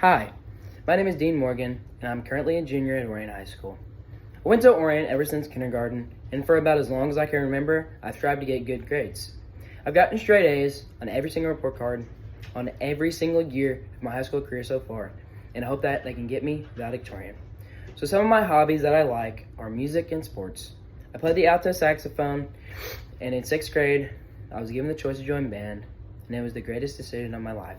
Hi, my name is Dean Morgan, and I'm currently a junior at Orion High School. I went to Orion ever since kindergarten, and for about as long as I can remember, I've strived to get good grades. I've gotten straight A's on every single report card, on every single year of my high school career so far, and I hope that they can get me valedictorian. So some of my hobbies that I like are music and sports. I play the alto saxophone, and in 6th grade, I was given the choice to join band, and it was the greatest decision of my life.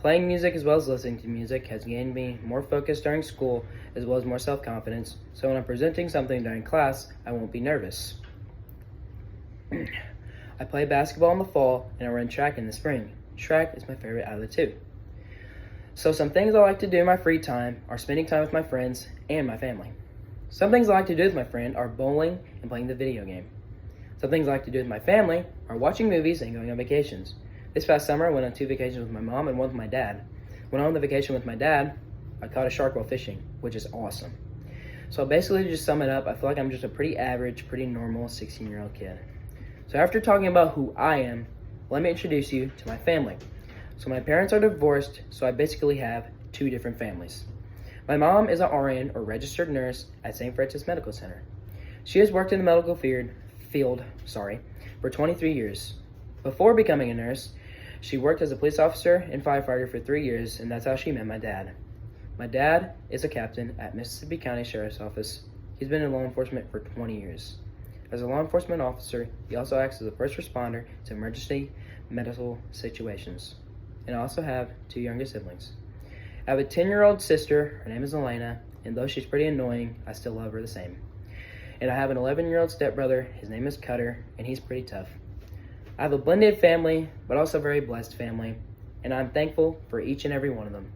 Playing music as well as listening to music has gained me more focus during school as well as more self-confidence, so when I'm presenting something during class, I won't be nervous. I play basketball in the fall and I run track in the spring. Track is my favorite out of the two. So some things I like to do in my free time are spending time with my friends and my family. Some things I like to do with my friend are bowling and playing the video game. Some things I like to do with my family are watching movies and going on vacations. This past summer, I went on 2 vacations with my mom and one with my dad. When I went on the vacation with my dad, I caught a shark while fishing, which is awesome. So basically, to just sum it up, I feel like I'm just a pretty average, pretty normal 16-year-old kid. So after talking about who I am, let me introduce you to my family. So my parents are divorced, so I basically have 2 different families. My mom is an RN, or registered nurse, at St. Francis Medical Center. She has worked in the medical field for 23 years. Before becoming a nurse, she worked as a police officer and firefighter for 3 years, and that's how she met my dad. My dad is a captain at Mississippi County Sheriff's Office. He's been in law enforcement for 20 years. As a law enforcement officer, he also acts as a first responder to emergency medical situations. And I also have 2 younger siblings. I have a 10-year-old sister, her name is Elena, and though she's pretty annoying, I still love her the same. And I have an 11-year-old stepbrother, his name is Cutter, and he's pretty tough. I have a blended family, but also a very blessed family, and I'm thankful for each and every one of them.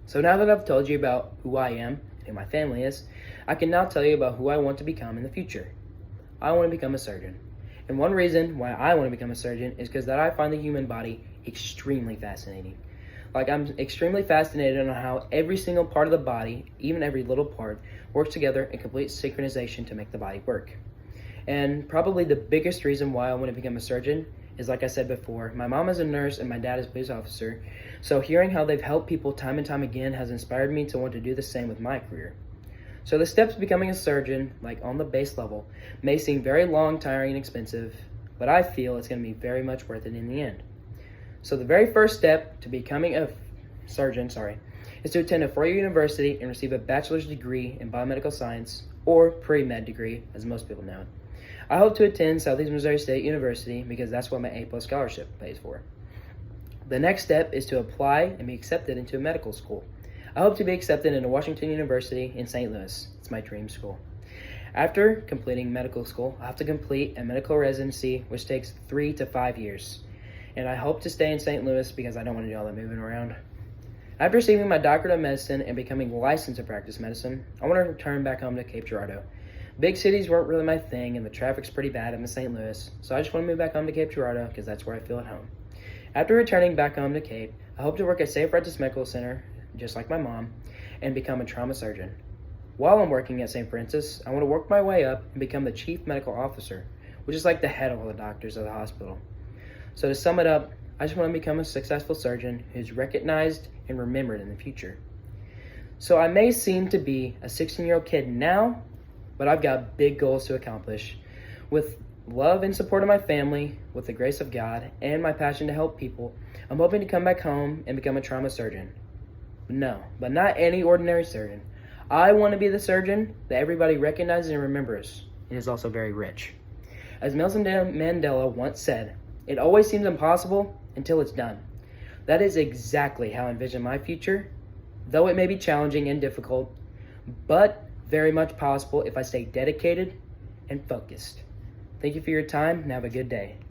So now that I've told you about who I am and who my family is, I can now tell you about who I want to become in the future. I want to become a surgeon. And one reason why I want to become a surgeon is because that I find the human body extremely fascinating. Like, I'm extremely fascinated on how every single part of the body, even every little part, works together in complete synchronization to make the body work. And probably the biggest reason why I want to become a surgeon is, like I said before, my mom is a nurse and my dad is a police officer. So hearing how they've helped people time and time again has inspired me to want to do the same with my career. So the steps to becoming a surgeon, like on the base level, may seem very long, tiring, and expensive, but I feel it's going to be very much worth it in the end. So the very first step to becoming a surgeon, is to attend a 4-year university and receive a bachelor's degree in biomedical science, or pre-med degree, as most people know it. I hope to attend Southeast Missouri State University because that's what my A+ scholarship pays for. The next step is to apply and be accepted into a medical school. I hope to be accepted into Washington University in St. Louis. It's my dream school. After completing medical school, I have to complete a medical residency, which takes 3 to 5 years. And I hope to stay in St. Louis because I don't want to do all that moving around. After receiving my doctorate of medicine and becoming licensed to practice medicine, I want to return back home to Cape Girardeau. Big cities weren't really my thing, and the traffic's pretty bad in St. Louis, so I just want to move back home to Cape Girardeau because that's where I feel at home. After returning back home to Cape, I hope to work at St. Francis Medical Center, just like my mom, and become a trauma surgeon. While I'm working at St. Francis, I want to work my way up and become the chief medical officer, which is like the head of all the doctors of the hospital. So to sum it up, I just want to become a successful surgeon who's recognized and remembered in the future. So I may seem to be a 16-year-old kid now, but I've got big goals to accomplish. With love and support of my family, with the grace of God, and my passion to help people, I'm hoping to come back home and become a trauma surgeon. No, but not any ordinary surgeon. I want to be the surgeon that everybody recognizes and remembers, and is also very rich. As Nelson Mandela once said, "It always seems impossible until it's done." That is exactly how I envision my future, though it may be challenging and difficult, but very much possible if I stay dedicated and focused. Thank you for your time and have a good day.